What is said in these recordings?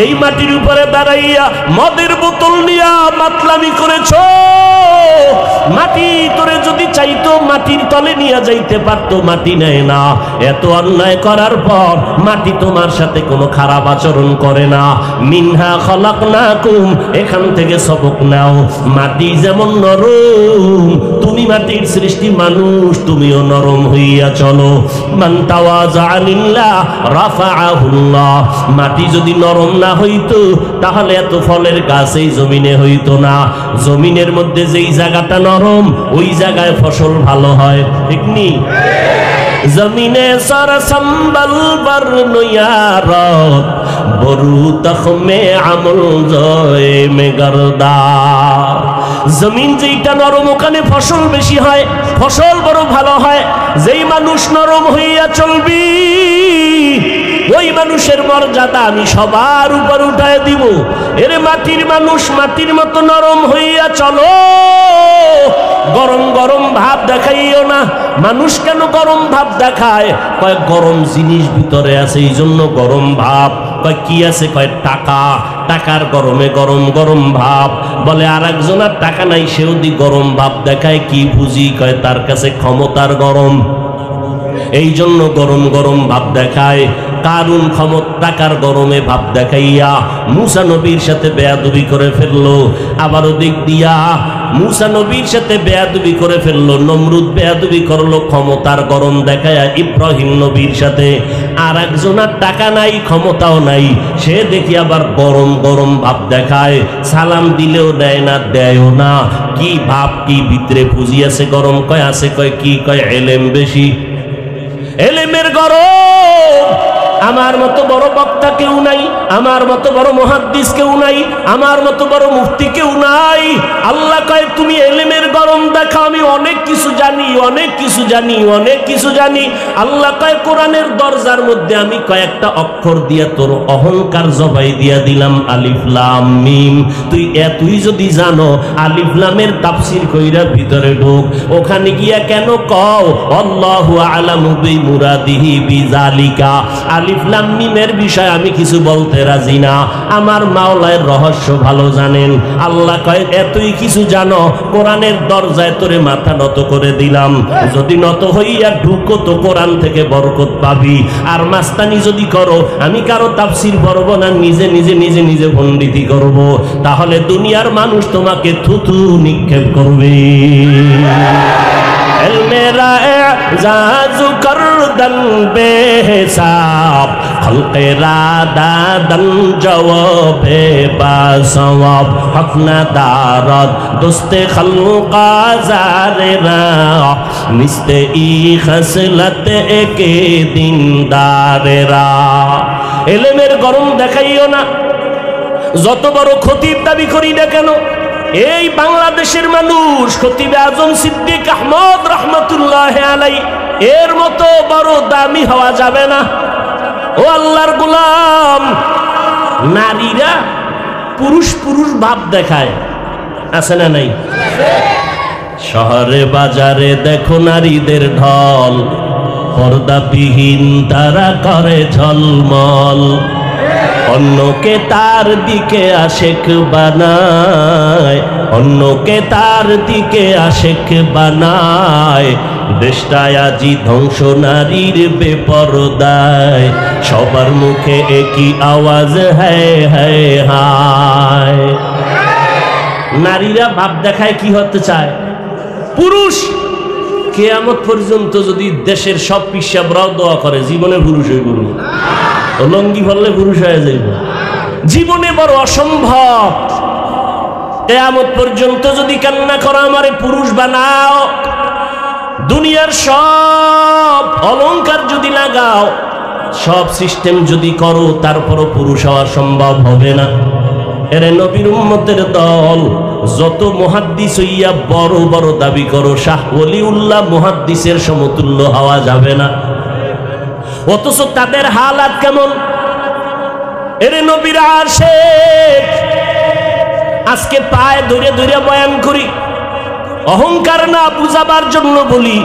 এই মাটির উপরে দাঁড়াইয়া মদের বোতল নিয়া মাতলামি করেছো। মাটি তোরে যদি চাইতো মাটির তলে নিয়ে যাইতে পারতো, মাটি নেয় না। এত অন্যায় করার পর মাটি তোমার সাথে কোনো খারাপ আচরণ করে না। মিনহা খলাকনাকুম, এখান থেকে সবক নাও। মাটি যেমন নরম, তুমি মাটির সৃষ্টি মানুষ, তুমিও নরম হইয়া চলো। মান তাওয়াযা লিল্লাহ রাফাআহুল্লাহ। মাটি যদি নরম না হইতো তাহলে এত ফলের গাছ এই জমিনে হইতো না। জমিনের মধ্যে যেই জায়গাটা নরম ওই জায়গায় ফসল ভালো হয়, ঠিক নি? জমিনে সর সম্বল বর নয়ারত বরু তখমে আমল জয়ে মে গরদা। জমিন যেইটা নরম ওখানে ফসল বেশি হয়, ফসল বড় ভালো হয়। যেই মানুষ নরম হইয়া চলবি ওই মানুষের মর্যাদা আমি সবার উপর উঠায় দিব। এরে মাটির মানুষ, মাটির মতো নরম হইয়া চলো। গরম গরম ভাব দেখাইও না। মানুষ কেন গরম ভাব দেখায়? কয় গরম জিনিস ভিতরে আছে এই জন্য গরম ভাব। কয় কি আছে? কয় টাকা। টাকার গরমে গরম গরম ভাব। বলে আর একজনের টাকা নাই, সেও দি গরম ভাব দেখায়। কি বুঝি? কয় তার কাছে ক্ষমতার গরম, এই জন্য গরম গরম ভাব দেখায়। কারুন টাকার গরমে ভাব দেখাইয়া মুসা নবীর সাথে বেয়াদবি করে ফেললো। আবার ওদিক দিয়া মুসা নবীর সাথে বেয়াদবি করে ফেললো। নমরুদ বেয়াদবি করলো ক্ষমতার গরম দেখায়া ইব্রাহিম নবীর সাথে। আর একজনের টাকা নাই, ক্ষমতাও নাই, সে দেখি আবার গরম গরম ভাব দেখায়। সালাম দিলেও দেয় না, দেয়ও না। কি ভাব, কি ভিতরে পুঁজি আছে গরম? কয় আছে। কয় কি? কয় এলেম বেশি, এলেমের গরম। আমার মতো বড় বক্তা কেউ নাই, আমার মতো বড় মুহাদ্দিস কেউ নাই, আমার মতো বড় মুফতি কেউ নাই। আল্লাহ কয় তুমি এলেমের গরম দেখাও, আমি অনেক কিছু জানি, অনেক কিছু জানি, অনেক কিছু জানি। আল্লাহ কয় কোরআনের দরজার মধ্যে আমি কয়েকটা অক্ষর দিয়া তোর অহংকার জবাই দিয়া দিলাম, আলিফ লাম মিম। তুই যদি জানো আলিফ লামের তাফসীর কইরা ভিতরে ঢোক। ওখানে গিয়া কেন কও আল্লাহু আ'লামু বিমুরাদিহি বিযালিকা? আলিফ লাম মিমের বিষয় আমি কিছু বলতে রাজি না। আমার মাওলার রহস্য ভালো জানেন। আল্লাহ কয় এতই কিছু জানো, কোরআনের দরজায় তোরে মাথা নত করে দিলাম। যদি নত হইয়া ঢুকো তো কোরআন থেকে বরকত পাবি। আর মাস্তানি যদি করো, আমি কারো তাফসীর পড়ব না, নিজে নিজে নিজে নিজে পণ্ডিতি করব, তাহলে দুনিয়ার মানুষ তোমাকে থুথু নিক্ষেপ করবে। মেরা জাজু করদন বেহিসাব খলকেরা দাদন জওয়াবে বাসওয়াব হকনা দারদ দোস্তে খলকা জারেরা মিস্তে ই খসলত একে দিনদারেরা। এলেমের গরম দেখাইও না। যত বড় খতিব দাবি করি না কেন, এই বাংলাদেশের মানুষ খতিবে আজম সিদ্দিক আহমদ রহমতুল্লাহ আলাই এর মতো বড় দামি হওয়া যাবে না। ও আল্লাহর গোলাম, নারীরা পুরুষ পুরুষ ভাব দেখায়, আছে না নাই? শহরে বাজারে দেখো নারীদের ঢল, পর্দাবিহীন তারা করে ঝলমল। অন্যকে তার দিকে আশেক বানায়, অন্যকে তার দিকে আশেক বানায়। দেশটায় আজি ধ্বংস নারীর বেপরদায়, সবার মুখে একই আওয়াজ হ্যায় হ্যায় হায়। নারীরা ভাব দেখায় কি হতে চায়? পুরুষ। কিয়ামত পর্যন্ত যদি দেশের সব পিসাবরাও দোয়া করে জীবনে পুরুষ হয়ে গুরু, লঙ্গি ফললে পুরুষ হয়ে যাইব, জীবনে বড় অসম্ভব। কিয়ামত পর্যন্ত যদি কান্না করো আমারে পুরুষ বানাও, দুনিয়ার সব অলংকার যদি লাগাও, সব সিস্টেম যদি করো, তারপরও পুরুষ হওয়া সম্ভব হবে না। এরে নবীর উম্মতের দল যত মুহাদ্দিস হইয়া বড় বড় দাবি করো, শাহ ওলিউল্লাহ মুহাদ্দিসের সমতুল্য হওয়া যাবে না। অথচ তাদের হালাত কেমন? এরে নবীর আশিক, আজকে পায়ে ধরে ধরে বয়ান করি, অহংকার না বুঝাবার জন্য বলি।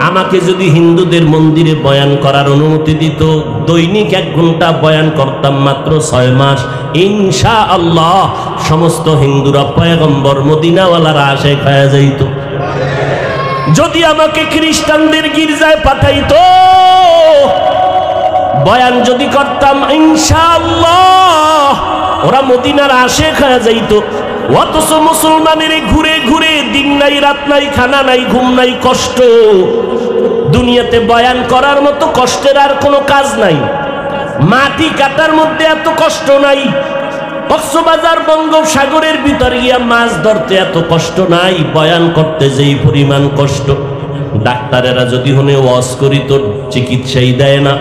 আমাকে যদি হিন্দুদের মন্দিরে বয়ান করার অনুমতি দিত, দৈনিক 1 ঘন্টা বয়ান করতাম মাত্র 6 মাস, ইনশাআল্লাহ সমস্ত হিন্দুরা পয়গম্বর মদিনাওয়ালারা আশে খায়া যাইত। যদি আমাকে খ্রিস্টানদের গির্জায় পাঠাইতো, বয়ান যদি করতাম, ইনশাআল্লাহ ওরা মদিনার আশে খায়া যাইত। অথচ মুসলমানের ঘুরে ঘুরে দিন নাই রাত নাই, খানা নাই ঘুম নাই, কষ্ট। দুনিয়াতে বয়ান করার মতো কষ্টের আর কোনো কাজ নাই। মাটি কাটার মধ্যে এত কষ্ট নাই। কক্সবাজার বঙ্গোপসাগরের ভিতর গিয়া মাছ ধরতে এত কষ্ট নাই, বয়ান করতে যেই পরিমাণ কষ্ট। ডাক্তারেরা যদি হনে ওয়াজ করি তো চিকিৎসাই দেয় না,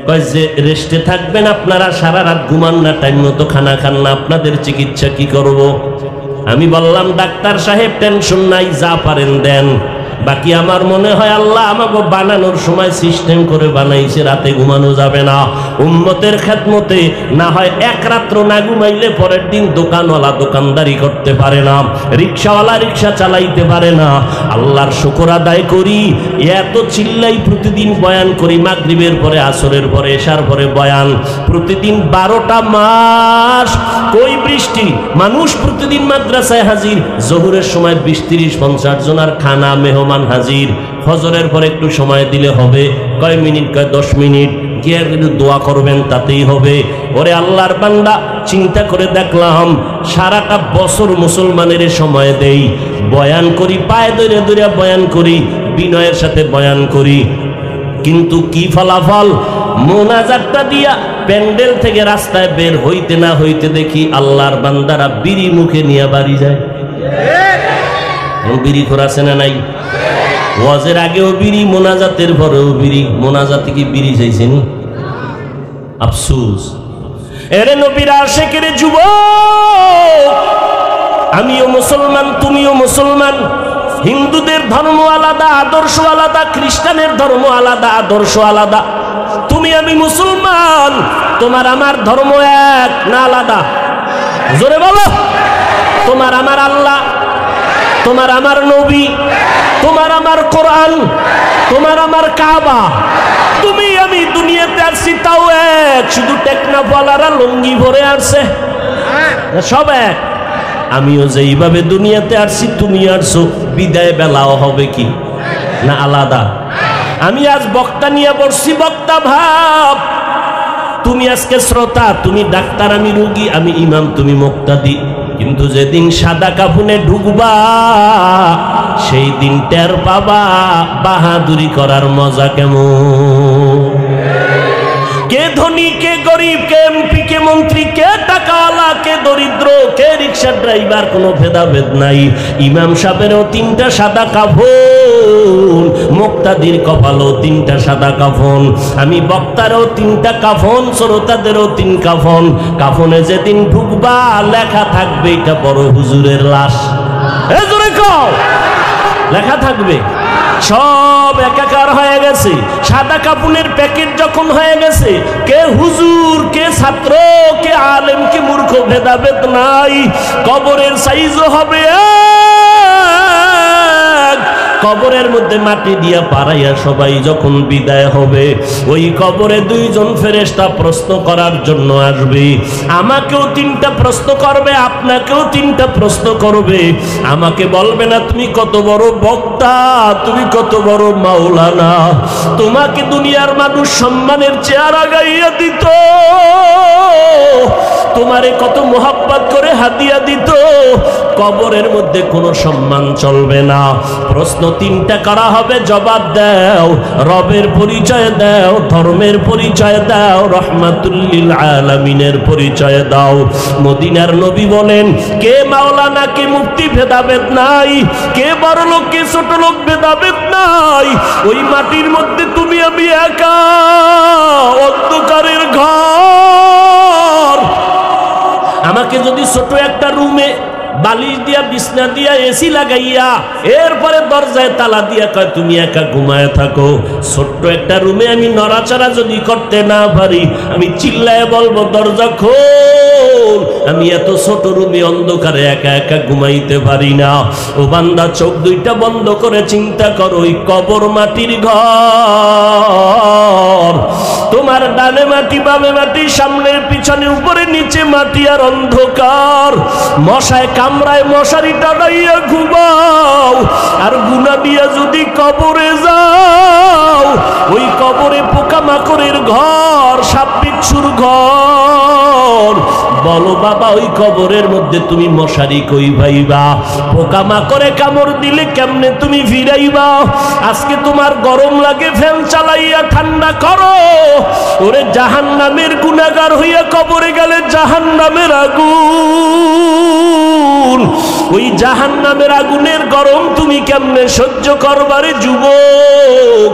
কয় যে রেস্টে থাকবেন আপনারা, সারা রাত ঘুমান না, টাইম মতো খানা খান না, আপনাদের চিকিৎসা কি করব? আমি বললাম ডাক্তার সাহেব টেনশন নাই, যা পারেন দেন, বাকি আমার মনে হয় আল্লাহ আমাকে বানানোর সময় সিস্টেম করে বানাইছে, রাতে ঘুমানো যাবে না, উম্মতের খেদমতে না হয় 1 রাত্র না ঘুমাইলে পরের দিন দোকানওয়ালা দোকানদারি করতে পারে না, রিক্সাওয়ালা রিক্সা চালাইতে পারে না। আল্লাহর শুকর আদায় করি, এত চিল্লাই প্রতিদিন বয়ান করি, মাগরিবের পরে, আসরের পরে, এশার পরে বয়ান, প্রতিদিন 12টা মাস কই বৃষ্টি, মানুষ প্রতিদিন মাদ্রাসায় হাজির, জোহরের সময় 20-30-50 জনের খানা মেহমান হাজির, ফজরের পরে একটু সময় দিলে হবে, কয় মিনিট, কয় 10 মিনিট, গিয়ে দোয়া করবেন তাতেই হবে। ওরে আল্লাহর বান্দা, চিন্তা করে দেখলাম সারাটা বছর মুসলমানের সময় দেই, বয়ান করি, পায়ে ধরে ধরে বয়ান করি, বিনয়ের সাথে বয়ান করি, কিন্তু কি ফলাফল? মোনাজাতটা দিয়া প্যান্ডেল থেকে রাস্তায় বের হইতে না হইতে দেখি আল্লাহর বান্দারা বিড়ি মুখে নিয়ে বাড়ি যায়। বিড়ি খোরাছে না নাই? ওয়াজের আগেও বিড়ি, মোনাজাতের পরেও বিড়ি। মোনাজাতে কি বিড়ি চাইছেন? আফসোস। এরে নবীর আশিকের যুবক, আমিও মুসলমান, তুমিও মুসলমান। হিন্দুদের ধর্ম আলাদা, আদর্শ আলাদা, খ্রিস্টানের ধর্ম আলাদা, আদর্শ আলাদা। তুমি আমি মুসলমান, তোমার আমার ধর্ম এক না আলাদা? জোরে বলো। তোমার আমার আল্লাহ, তোমার আমার নবী, তোমার আমার কোরআন, তোমার আমার কাবা। তুমি আমি দুনিয়াতে আসছি তাও এক, শুধু টেকনাফওয়ালারা লুঙ্গি ভরে আসছে, সব এক। আমিও যেইভাবে দুনিয়াতে আসছি তুমি আসছো, বিদায় বেলাও হবে কি না আলাদা? আমি আজ বক্তা নিয়ে বসছি, বক্তা ভাব। তুমি আজকে শ্রোতা, তুমি ডাক্তার, আমি রোগী, আমি ইমাম, তুমি মুক্তাদি। কিন্তু যেদিন সাদা কাফনে ঢুকবা, সেই দিন টের পাবা বাহাদুরি করার মজা কেমন। কে ধনী, কে গরিব, কে এমপি, কে মন্ত্রী, কে টাকাওয়ালা, কে দরিদ্র, কে রিক্সা ড্রাইভার, কোনো ভেদাভেদ নাই। ইমাম সাহেবেরও 3টা সাদা কাফন, মুক্তাদির কপালও 3টা সাদা কাফন, আমি বক্তারও 3টা কাফন, শ্রোতাদেরও 3 কাফন। কাফনে যেদিন ঢুকবা লেখা থাকবে এটা বড় হুজুরের লাশ। জোরে কও, লেখা থাকবে। সব একাকার হয়ে গেছে। সাদা কাপুনের প্যাকেট যখন হয়ে গেছে, কে হুজুর, কে ছাত্র, কে আলেম, কে মূর্খ ভেদাভেদ নাই। কবরের সাইজও হবে এক। কবরের মধ্যে মাটি দিয়া পাড়াইয়া সবাই যখন বিদায় হবে, ওই কবরে 2 জন ফেরেশতা প্রশ্ন করার জন্য আসবে। আমাকেও 3টা প্রশ্ন করবে, আপনাকেও 3টা প্রশ্ন করবে। আমাকে বলবে না তুমি কত বড় বক্তা, তুমি কত বড় মাওলানা। তোমাকে দুনিয়ার মানুষ সম্মানের চেয়ার আগাইয়া দিত, তোমারে কত মোহাব্বত করে হাদিয়া দিত। কবরের মধ্যে কোনো সম্মান চলবে না। প্রশ্ন 3টা করা হবে, জবাব দাও। রবের পরিচয় দাও, ধর্মের পরিচয় দাও, রহমাতুল লিল আলামিনের পরিচয় দাও। মদিনার নবী বলেন, কে মাওলানা, কে মুফতি ভেদাভেদ নাই, কে বড় লোক, কে ছোট লোক ভেদাভেদ নাই। ওই মাটির মধ্যে তুমি আমি একা, অন্ধকারের ঘর। আমাকে যদি ছোট একটা রুমে বালিশ দিয়া, বিছনা দিয়া, এসি লাগাইয়া, এরপরে দরজায় তালা দিয়া কয় তুমি একা ঘুমায় থাকো, ছোট্ট একটা রুমে আমি নড়াচড়া যদি করতে না পারি, আমি চিল্লায় বলবো দরজা খোল। আমি এত ছোট রুমে অন্ধকারে একা একা ঘুমাইতে পারি না। ও বান্দা, চোখ দুইটা বন্ধ করে চিন্তা করো, ওই কবর মাটির ঘর, তোমার ডানে মাটি বামে মাটি, সামনে পিছনে উপরে নিচে মাটি আর অন্ধকার। মশায় কামড়ায় মশারি টানাইয়া ঘুমাও, আর গুনা দিয়া যদি কবরে যাও, ওই কবরে পোকামাকড়ের ঘর, সাপ বিচ্ছুর ঘর। বলো বাবা, ওই কবরের মধ্যে তুমি মশারি কই পাইবা? পোকামাকড়ে কামড় দিলে কেমনে তুমি ফিরাইবা? আজকে তোমার গরম লাগে, ফ্যান চালাইয়া ঠান্ডা করো। ওরে জাহান্নামের গুনাহগার হইয়া কবরে গেলে জাহান্নামের আগুন, ওই জাহান্নামের আগুনের গরম তুমি কেমনে সহ্য করবারে যুবক?